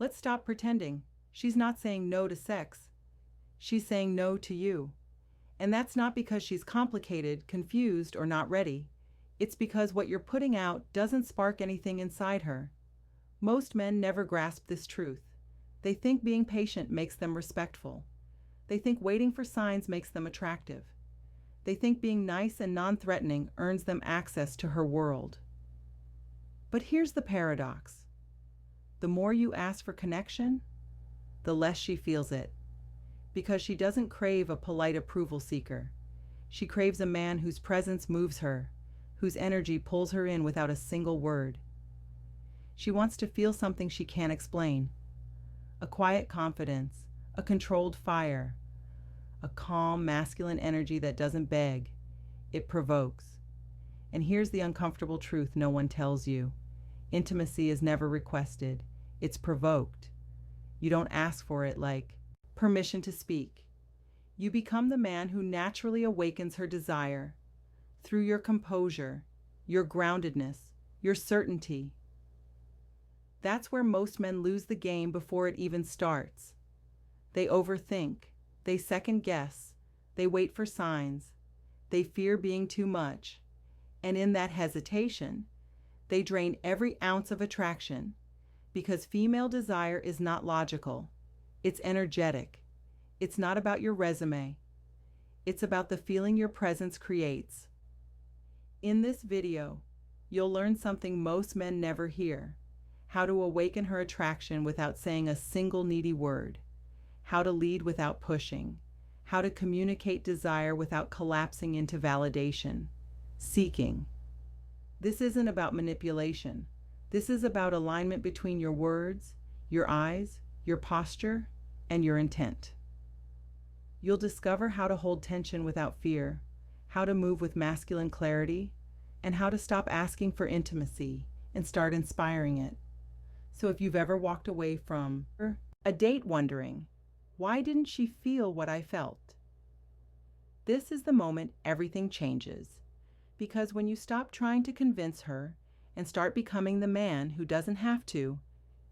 Let's stop pretending. She's not saying no to sex. She's saying no to you. And that's not because she's complicated, confused, or not ready. It's because what you're putting out doesn't spark anything inside her. Most men never grasp this truth. They think being patient makes them respectful. They think waiting for signs makes them attractive. They think being nice and non-threatening earns them access to her world. But here's the paradox. The more you ask for connection, the less she feels it. Because she doesn't crave a polite approval seeker. She craves a man whose presence moves her, whose energy pulls her in without a single word. She wants to feel something she can't explain. A quiet confidence, a controlled fire, a calm masculine energy that doesn't beg. It provokes. And here's the uncomfortable truth no one tells you. Intimacy is never requested. It's provoked. You don't ask for it like permission to speak. You become the man who naturally awakens her desire through your composure, your groundedness, your certainty. That's where most men lose the game before it even starts. They overthink, they second guess, they wait for signs, they fear being too much, and in that hesitation, they drain every ounce of attraction because female desire is not logical. It's energetic. It's not about your resume. It's about the feeling your presence creates. In this video, you'll learn something most men never hear: how to awaken her attraction without saying a single needy word, how to lead without pushing, how to communicate desire without collapsing into validation, seeking. This isn't about manipulation. This is about alignment between your words, your eyes, your posture, and your intent. You'll discover how to hold tension without fear, how to move with masculine clarity, and how to stop asking for intimacy and start inspiring it. So if you've ever walked away from a date wondering, why didn't she feel what I felt? This is the moment everything changes. Because when you stop trying to convince her and start becoming the man who doesn't have to,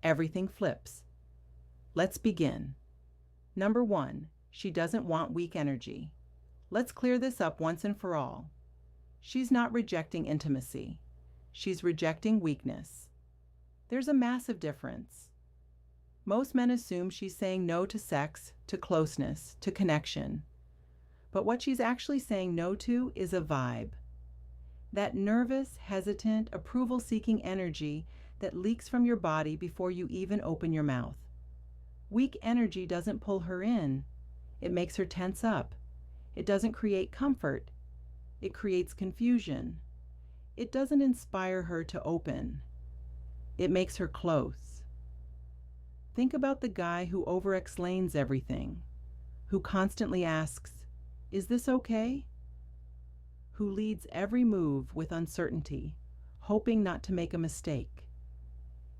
everything flips. Let's begin. Number 1, she doesn't want weak energy. Let's clear this up once and for all. She's not rejecting intimacy. She's rejecting weakness. There's a massive difference. Most men assume she's saying no to sex, to closeness, to connection. But what she's actually saying no to is a vibe. That nervous, hesitant, approval-seeking energy that leaks from your body before you even open your mouth. Weak energy doesn't pull her in. It makes her tense up. It doesn't create comfort. It creates confusion. It doesn't inspire her to open. It makes her close. Think about the guy who over-explains everything, who constantly asks, "Is this okay?" Who leads every move with uncertainty, hoping not to make a mistake.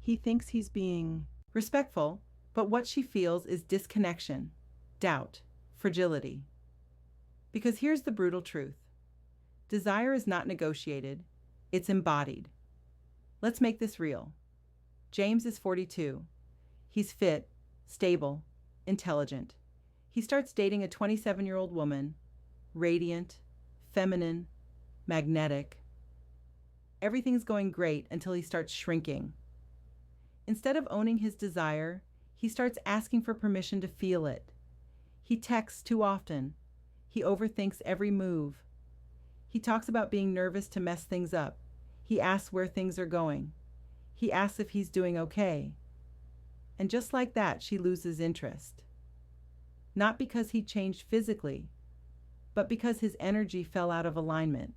He thinks he's being respectful, but what she feels is disconnection, doubt, fragility. Because here's the brutal truth. Desire is not negotiated, it's embodied. Let's make this real. James is 42. He's fit, stable, intelligent. He starts dating a 27-year-old woman, radiant, feminine, magnetic. Everything's going great until he starts shrinking. Instead of owning his desire, he starts asking for permission to feel it. He texts too often. He overthinks every move. He talks about being nervous to mess things up. He asks where things are going. He asks if he's doing okay. And just like that, she loses interest. Not because he changed physically, but because his energy fell out of alignment.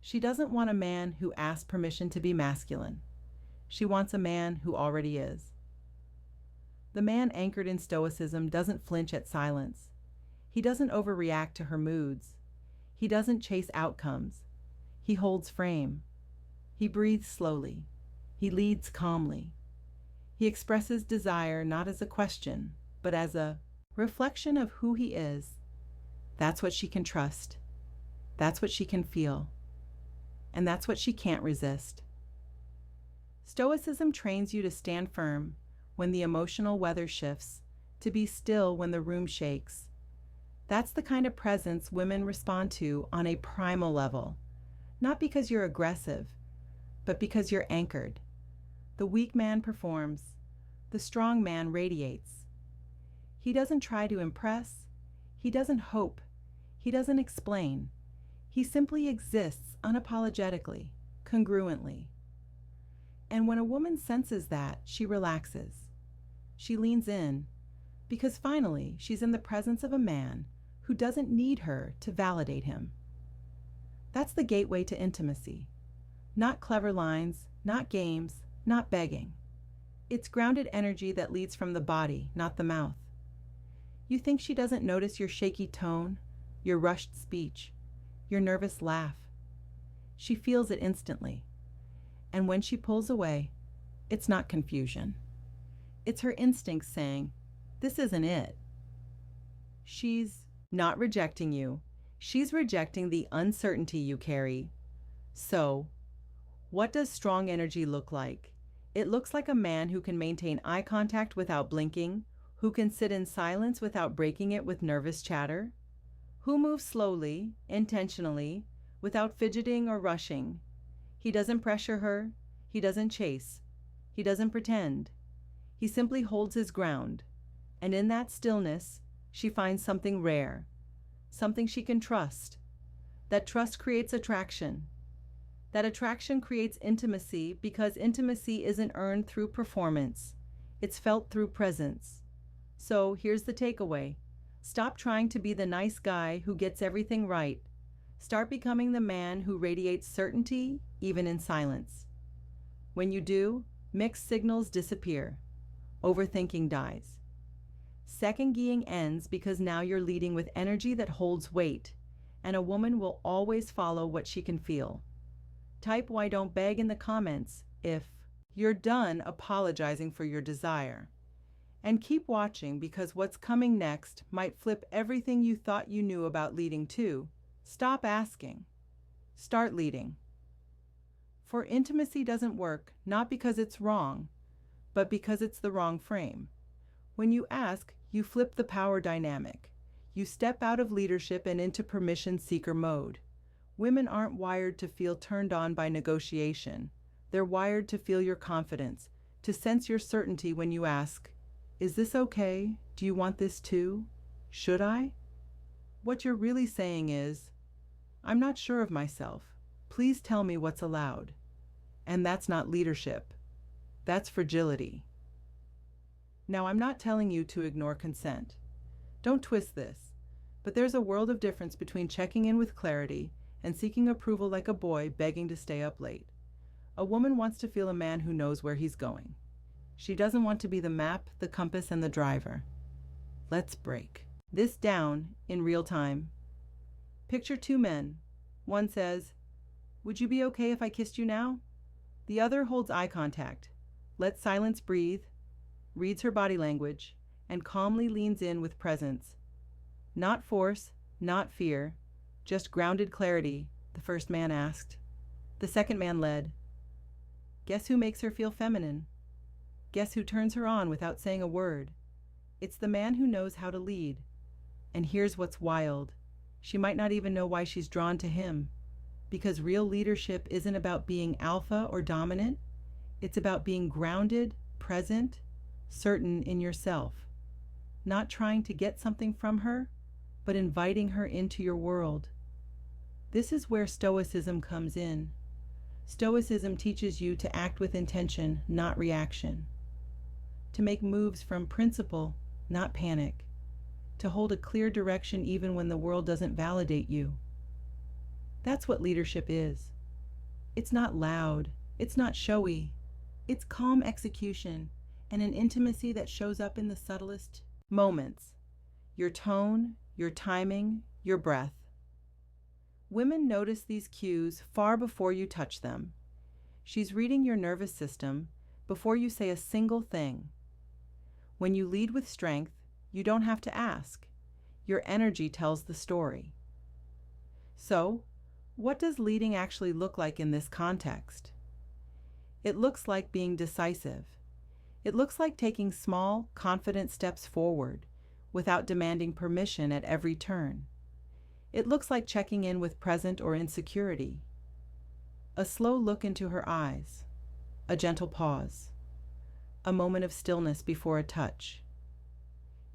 She doesn't want a man who asks permission to be masculine. She wants a man who already is. The man anchored in stoicism doesn't flinch at silence. He doesn't overreact to her moods. He doesn't chase outcomes. He holds frame. He breathes slowly. He leads calmly. He expresses desire not as a question, but as a reflection of who he is. That's what she can trust. That's what she can feel. And that's what she can't resist. Stoicism trains you to stand firm, when the emotional weather shifts, to be still when the room shakes. That's the kind of presence women respond to on a primal level, not because you're aggressive, but because you're anchored. The weak man performs, the strong man radiates. He doesn't try to impress, he doesn't hope, he doesn't explain. He simply exists unapologetically, congruently. And when a woman senses that, she relaxes. She leans in, because finally she's in the presence of a man who doesn't need her to validate him. That's the gateway to intimacy. Not clever lines, not games, not begging. It's grounded energy that leads from the body, not the mouth. You think she doesn't notice your shaky tone, your rushed speech, your nervous laugh. She feels it instantly. And when she pulls away, it's not confusion. It's her instincts saying, "This isn't it." She's not rejecting you. She's rejecting the uncertainty you carry. So, what does strong energy look like? It looks like a man who can maintain eye contact without blinking, who can sit in silence without breaking it with nervous chatter, who moves slowly, intentionally, without fidgeting or rushing. He doesn't pressure her, he doesn't chase, he doesn't pretend. He simply holds his ground, and in that stillness, she finds something rare, something she can trust. That trust creates attraction. That attraction creates intimacy because intimacy isn't earned through performance. It's felt through presence. So here's the takeaway. Stop trying to be the nice guy who gets everything right. Start becoming the man who radiates certainty, even in silence. When you do, mixed signals disappear. Overthinking dies. Second-guessing ends because now you're leading with energy that holds weight, and a woman will always follow what she can feel. Type "why don't beg" in the comments if you're done apologizing for your desire. And keep watching because what's coming next might flip everything you thought you knew about leading too. Stop asking. Start leading. For intimacy doesn't work not because it's wrong, but because it's the wrong frame. When you ask, you flip the power dynamic. You step out of leadership and into permission seeker mode. Women aren't wired to feel turned on by negotiation. They're wired to feel your confidence, to sense your certainty when you ask, "Is this okay? Do you want this too? Should I?" What you're really saying is, "I'm not sure of myself. Please tell me what's allowed." And that's not leadership. That's fragility. Now, I'm not telling you to ignore consent. Don't twist this. But there's a world of difference between checking in with clarity and seeking approval like a boy begging to stay up late. A woman wants to feel a man who knows where he's going. She doesn't want to be the map, the compass, and the driver. Let's break this down in real time. Picture two men. One says, "Would you be okay if I kissed you now?" The other holds eye contact, lets silence breathe, reads her body language, and calmly leans in with presence. Not force, not fear, just grounded clarity, the first man asked. The second man led. Guess who makes her feel feminine? Guess who turns her on without saying a word? It's the man who knows how to lead. And here's what's wild. She might not even know why she's drawn to him. Because real leadership isn't about being alpha or dominant. It's about being grounded, present, certain in yourself. Not trying to get something from her, but inviting her into your world. This is where Stoicism comes in. Stoicism teaches you to act with intention, not reaction. To make moves from principle, not panic. To hold a clear direction even when the world doesn't validate you. That's what leadership is. It's not loud. It's not showy. It's calm execution and an intimacy that shows up in the subtlest moments. Your tone, your timing, your breath. Women notice these cues far before you touch them. She's reading your nervous system before you say a single thing. When you lead with strength, you don't have to ask. Your energy tells the story. So, what does leading actually look like in this context? It looks like being decisive. It looks like taking small, confident steps forward without demanding permission at every turn. It looks like checking in with present or insecurity. A slow look into her eyes, a gentle pause, a moment of stillness before a touch.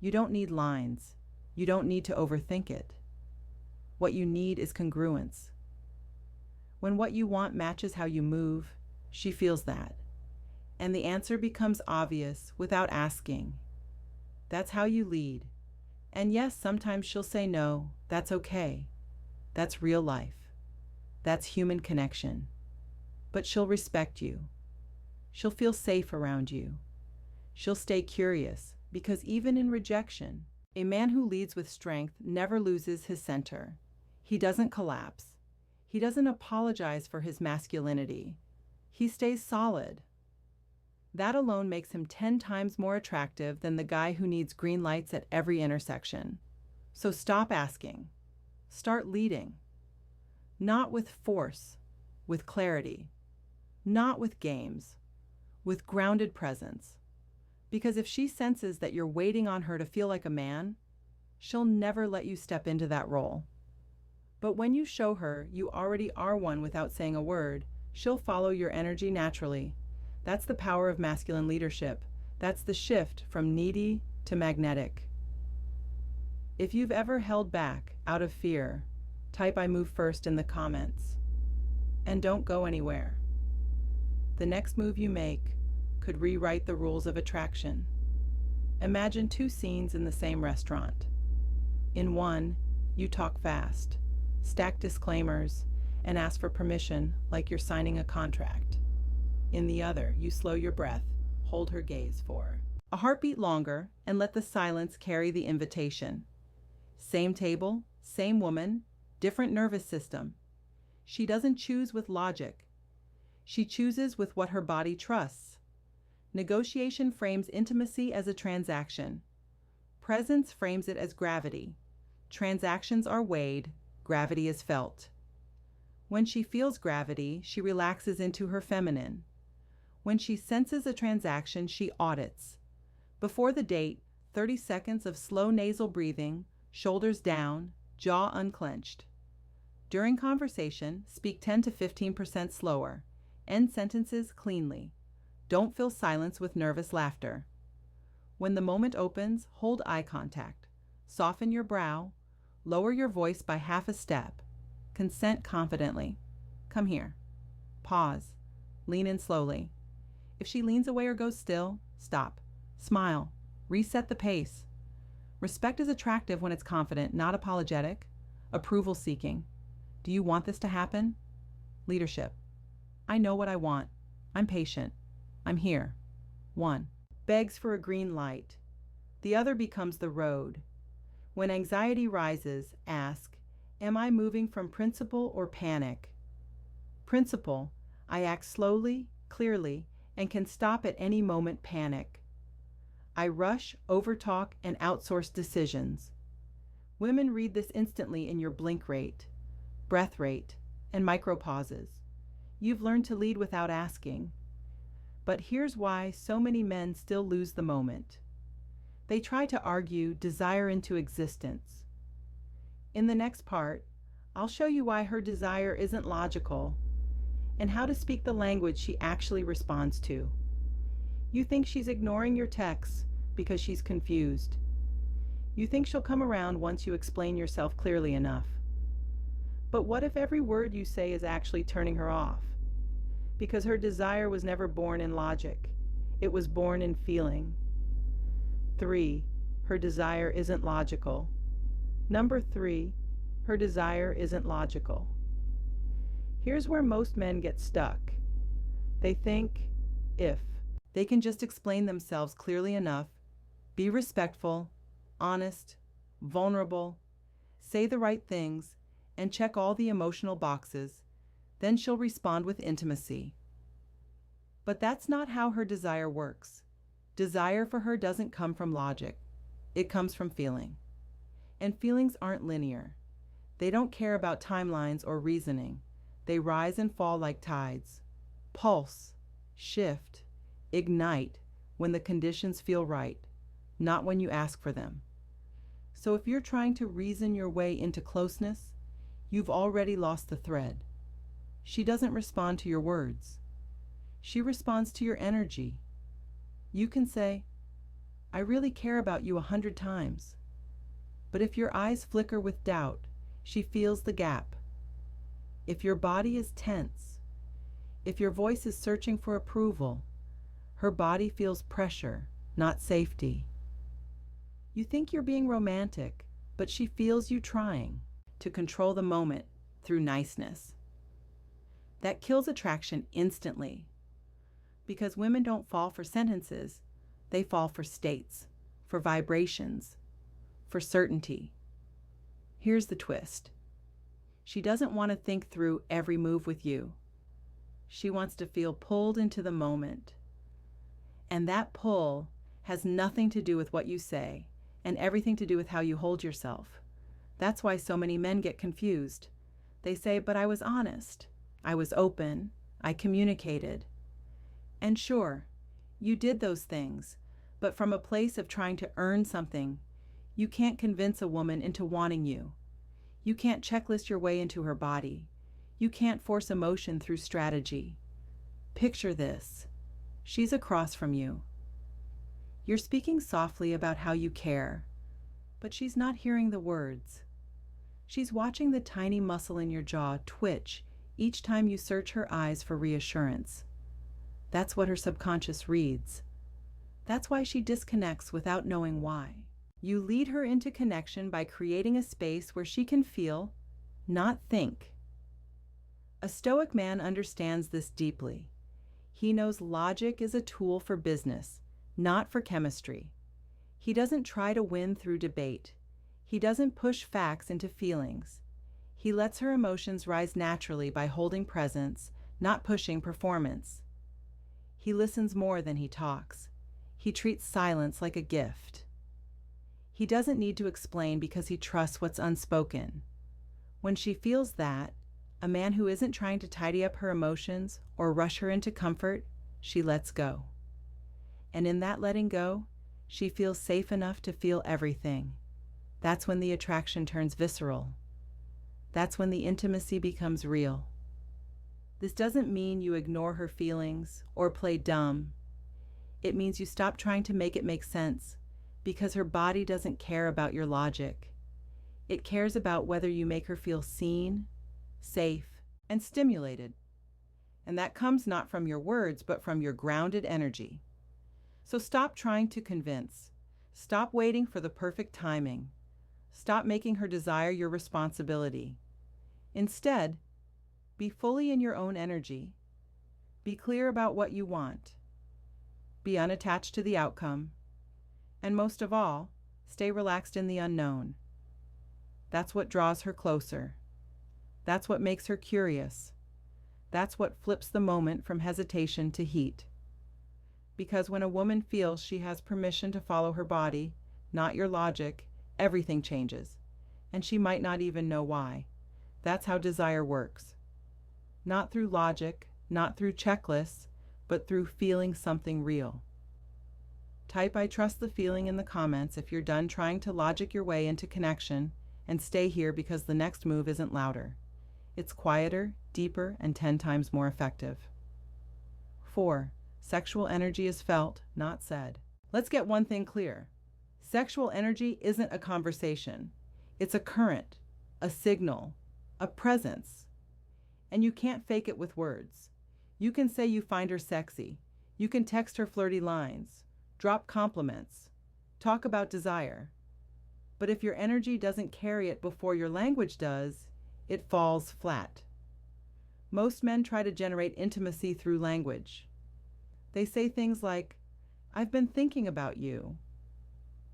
You don't need lines. You don't need to overthink it. What you need is congruence. When what you want matches how you move, she feels that. And the answer becomes obvious without asking. That's how you lead. And yes, sometimes she'll say no. That's okay. That's real life. That's human connection. But she'll respect you. She'll feel safe around you. She'll stay curious, because even in rejection, a man who leads with strength never loses his center. He doesn't collapse. He doesn't apologize for his masculinity. He stays solid. That alone makes him 10 times more attractive than the guy who needs green lights at every intersection. So stop asking. Start leading. Not with force, with clarity. Not with games, with grounded presence. Because if she senses that you're waiting on her to feel like a man, she'll never let you step into that role. But when you show her you already are one without saying a word, she'll follow your energy naturally. That's the power of masculine leadership. That's the shift from needy to magnetic. If you've ever held back out of fear, type "I move first" in the comments. And don't go anywhere. The next move you make could rewrite the rules of attraction. Imagine 2 scenes in the same restaurant. In one, you talk fast, stack disclaimers, and ask for permission like you're signing a contract. In the other, you slow your breath, hold her gaze for a heartbeat longer, and let the silence carry the invitation. Same table, same woman, different nervous system. She doesn't choose with logic. She chooses with what her body trusts. Negotiation frames intimacy as a transaction. Presence frames it as gravity. Transactions are weighed, gravity is felt. When she feels gravity, she relaxes into her feminine. When she senses a transaction, she audits. Before the date, 30 seconds of slow nasal breathing, shoulders down, jaw unclenched. During conversation, speak 10 to 15% slower. End sentences cleanly. Don't fill silence with nervous laughter. When the moment opens, hold eye contact. Soften your brow. Lower your voice by half a step. Consent confidently. Come here. Pause. Lean in slowly. If she leans away or goes still, stop. Smile. Reset the pace. Respect is attractive when it's confident, not apologetic. Approval seeking. Do you want this to happen? Leadership. I know what I want. I'm patient. I'm here. 1. Begs for a green light. The other becomes the road. When anxiety rises, ask, am I moving from principle or panic? Principle, I act slowly, clearly, and can stop at any moment. Panic. I rush, overtalk, and outsource decisions. Women read this instantly in your blink rate, breath rate, and micropauses. You've learned to lead without asking. But here's why so many men still lose the moment. They try to argue desire into existence. In the next part, I'll show you why her desire isn't logical and how to speak the language she actually responds to. You think she's ignoring your texts because she's confused. You think she'll come around once you explain yourself clearly enough. But what if every word you say is actually turning her off? Because her desire was never born in logic. It was born in feeling. 3. Her desire isn't logical. Number 3, her desire isn't logical. Here's where most men get stuck. They think if they can just explain themselves clearly enough, be respectful, honest, vulnerable, say the right things, and check all the emotional boxes, then she'll respond with intimacy. But that's not how her desire works. Desire for her doesn't come from logic. It comes from feeling. And feelings aren't linear. They don't care about timelines or reasoning. They rise and fall like tides. Pulse, shift, ignite when the conditions feel right, not when you ask for them. So if you're trying to reason your way into closeness, you've already lost the thread. She doesn't respond to your words. She responds to your energy. You can say, "I really care about you 100 times." But if your eyes flicker with doubt, she feels the gap. If your body is tense, if your voice is searching for approval, her body feels pressure, not safety. You think you're being romantic, but she feels you trying to control the moment through niceness. That kills attraction instantly, because women don't fall for sentences, they fall for states, for vibrations, for certainty. Here's the twist. She doesn't want to think through every move with you. She wants to feel pulled into the moment. And that pull has nothing to do with what you say and everything to do with how you hold yourself. That's why so many men get confused. They say, "But I was honest. I was open. I communicated." And sure, you did those things, but from a place of trying to earn something. You can't convince a woman into wanting you. You can't checklist your way into her body. You can't force emotion through strategy. Picture this. She's across from you. You're speaking softly about how you care, but she's not hearing the words. She's watching the tiny muscle in your jaw twitch each time you search her eyes for reassurance. That's what her subconscious reads. That's why she disconnects without knowing why. You lead her into connection by creating a space where she can feel, not think. A stoic man understands this deeply. He knows logic is a tool for business, not for chemistry. He doesn't try to win through debate. He doesn't push facts into feelings. He lets her emotions rise naturally by holding presence, not pushing performance. He listens more than he talks. He treats silence like a gift. He doesn't need to explain because he trusts what's unspoken. When she feels that, a man who isn't trying to tidy up her emotions or rush her into comfort, she lets go. And in that letting go, she feels safe enough to feel everything. That's when the attraction turns visceral. That's when the intimacy becomes real. This doesn't mean you ignore her feelings or play dumb. It means you stop trying to make it make sense, because her body doesn't care about your logic. It cares about whether you make her feel seen, safe, and stimulated. And that comes not from your words, but from your grounded energy. So stop trying to convince. Stop waiting for the perfect timing. Stop making her desire your responsibility. Instead, be fully in your own energy. Be clear about what you want. Be unattached to the outcome. And most of all, stay relaxed in the unknown. That's what draws her closer. That's what makes her curious. That's what flips the moment from hesitation to heat. Because when a woman feels she has permission to follow her body, not your logic, everything changes. And she might not even know why. That's how desire works. Not through logic, not through checklists, but through feeling something real. Type "I trust the feeling" in the comments if you're done trying to logic your way into connection, and stay here because the next move isn't louder. It's quieter, deeper, and 10 times more effective. 4. Sexual energy is felt, not said. Let's get one thing clear. Sexual energy isn't a conversation. It's a current, a signal, a presence. And you can't fake it with words. You can say you find her sexy. You can text her flirty lines. Drop compliments. Talk about desire. But if your energy doesn't carry it before your language does, it falls flat. Most men try to generate intimacy through language. They say things like, "I've been thinking about you,"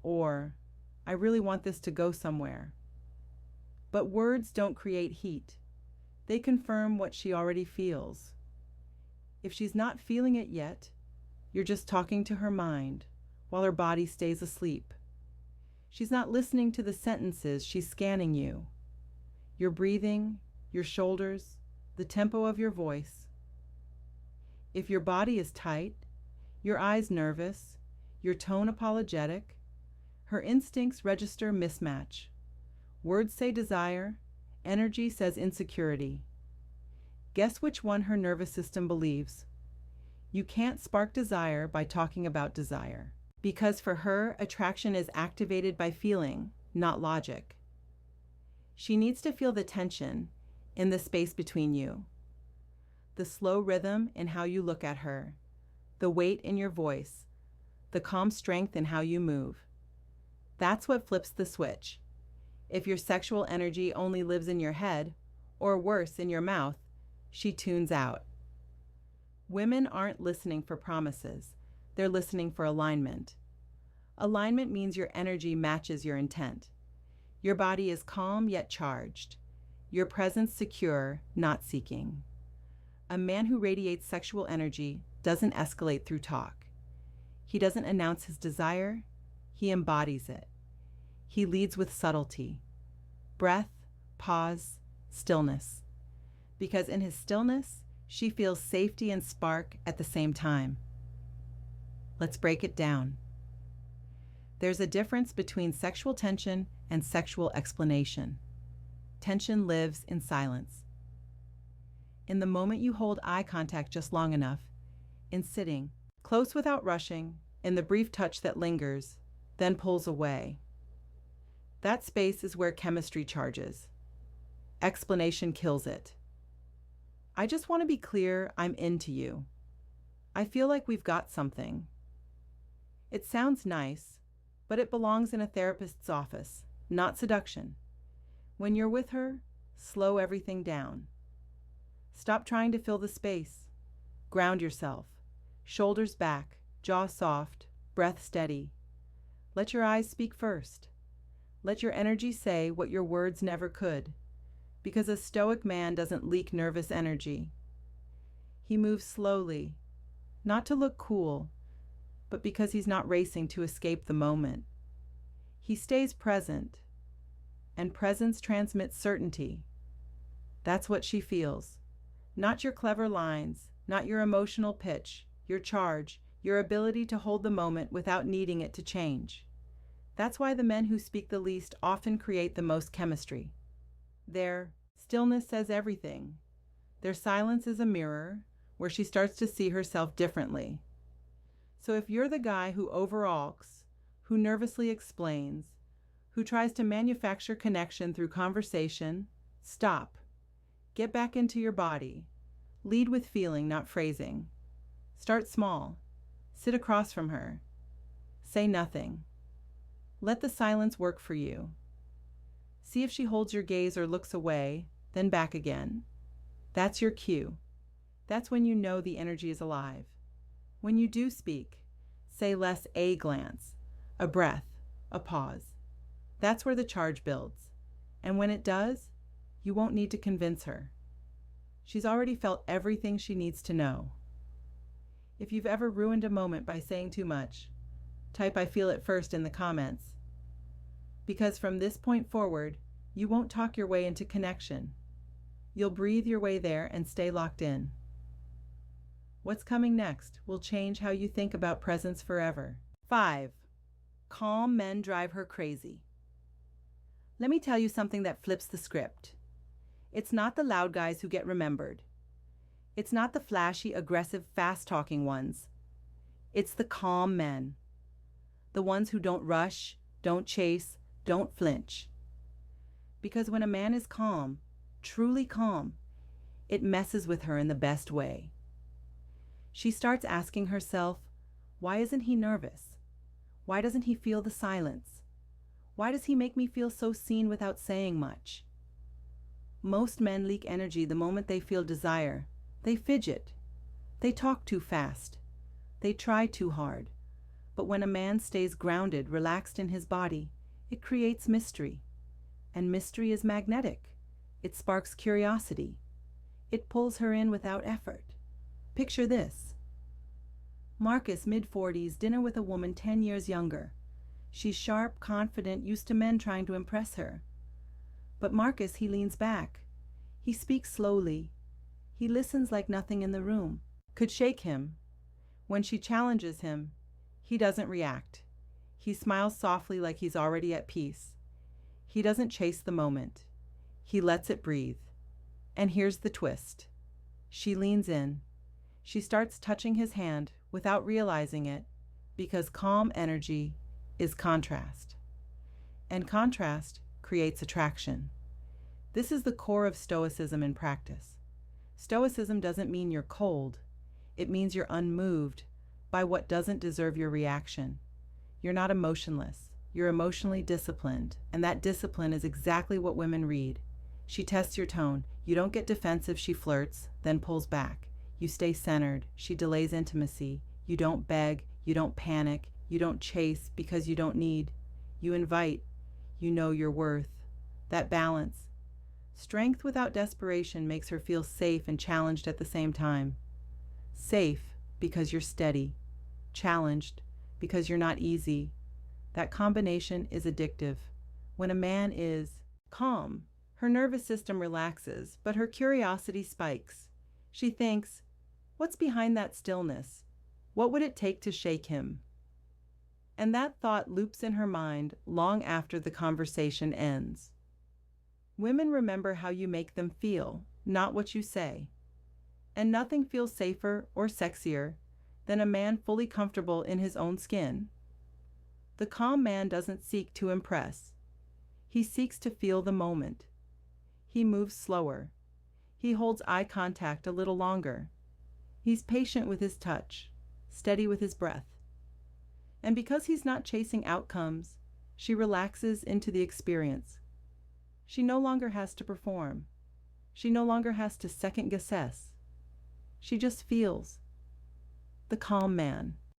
or "I really want this to go somewhere." But words don't create heat. They confirm what she already feels. If she's not feeling it yet, you're just talking to her mind while her body stays asleep. She's not listening to the sentences, she's scanning you. Your breathing, your shoulders, the tempo of your voice. If your body is tight, your eyes nervous, your tone apologetic. Her instincts register mismatch. Words say desire, energy says insecurity. Guess which one her nervous system believes? You can't spark desire by talking about desire, because for her, attraction is activated by feeling, not logic. She needs to feel the tension in the space between you, the slow rhythm in how you look at her, the weight in your voice, the calm strength in how you move. That's what flips the switch. If your sexual energy only lives in your head, or worse, in your mouth, she tunes out. Women aren't listening for promises. They're listening for alignment. Alignment means your energy matches your intent. Your body is calm yet charged. Your presence secure, not seeking. A man who radiates sexual energy doesn't escalate through talk. He doesn't announce his desire. He embodies it. He leads with subtlety. Breath, pause, stillness. Because in his stillness, she feels safety and spark at the same time. Let's break it down. There's a difference between sexual tension and sexual explanation. Tension lives in silence. In the moment you hold eye contact just long enough, in sitting, close without rushing, in the brief touch that lingers, then pulls away. That space is where chemistry charges. Explanation kills it. I just want to be clear, I'm into you. I feel like we've got something. It sounds nice, but it belongs in a therapist's office, not seduction. When you're with her, slow everything down. Stop trying to fill the space. Ground yourself. Shoulders back, jaw soft, breath steady. Let your eyes speak first. Let your energy say what your words never could, because a stoic man doesn't leak nervous energy. He moves slowly, not to look cool, but because he's not racing to escape the moment. He stays present, and presence transmits certainty. That's what she feels. Not your clever lines, not your emotional pitch, your charge, your ability to hold the moment without needing it to change. That's why the men who speak the least often create the most chemistry. Their stillness says everything. Their silence is a mirror where she starts to see herself differently. So if you're the guy who overalks, who nervously explains, who tries to manufacture connection through conversation, stop. Get back into your body. Lead with feeling, not phrasing. Start small. Sit across from her. Say nothing. Let the silence work for you. See if she holds your gaze or looks away, then back again. That's your cue. That's when you know the energy is alive. When you do speak, say less a glance, a breath, a pause. That's where the charge builds. And when it does, you won't need to convince her. She's already felt everything she needs to know. If you've ever ruined a moment by saying too much, type "I feel it" first in the comments. Because from this point forward, you won't talk your way into connection. You'll breathe your way there and stay locked in. What's coming next will change how you think about presence forever. 5. Calm men drive her crazy. Let me tell you something that flips the script. It's not the loud guys who get remembered. It's not the flashy, aggressive, fast-talking ones. It's the calm men. The ones who don't rush, don't chase, don't flinch. Because when a man is calm, truly calm, it messes with her in the best way. She starts asking herself, why isn't he nervous? Why doesn't he feel the silence? Why does he make me feel so seen without saying much? Most men leak energy the moment they feel desire. They fidget. They talk too fast. They try too hard. But when a man stays grounded, relaxed in his body, it creates mystery. And mystery is magnetic. It sparks curiosity. It pulls her in without effort. Picture this. Marcus, mid-40s, dinner with a woman 10 years younger. She's sharp, confident, used to men trying to impress her. But Marcus, he leans back. He speaks slowly. He listens like nothing in the room could shake him. When she challenges him, He doesn't react. He smiles softly like he's already at peace. He doesn't chase the moment. He lets it breathe. And here's the twist. She leans in. She starts touching his hand without realizing it, because calm energy is contrast. And contrast creates attraction. This is the core of Stoicism in practice. Stoicism doesn't mean you're cold. It means you're unmoved by what doesn't deserve your reaction. You're not emotionless. You're emotionally disciplined, and that discipline is exactly what women read. She tests your tone. You don't get defensive, she flirts, then pulls back. You stay centered. She delays intimacy. You don't beg. You don't panic. You don't chase because you don't need. You invite. You know your worth. That balance. Strength without desperation makes her feel safe and challenged at the same time. Safe because you're steady. Challenged because you're not easy. That combination is addictive. When a man is calm, her nervous system relaxes, but her curiosity spikes. She thinks, what's behind that stillness? What would it take to shake him? And that thought loops in her mind long after the conversation ends. Women remember how you make them feel, not what you say. And nothing feels safer or sexier than a man fully comfortable in his own skin. The calm man doesn't seek to impress. He seeks to feel the moment. He moves slower. He holds eye contact a little longer. He's patient with his touch, steady with his breath. And because he's not chasing outcomes, she relaxes into the experience. She no longer has to perform. She no longer has to second guess. She just feels. The calm man.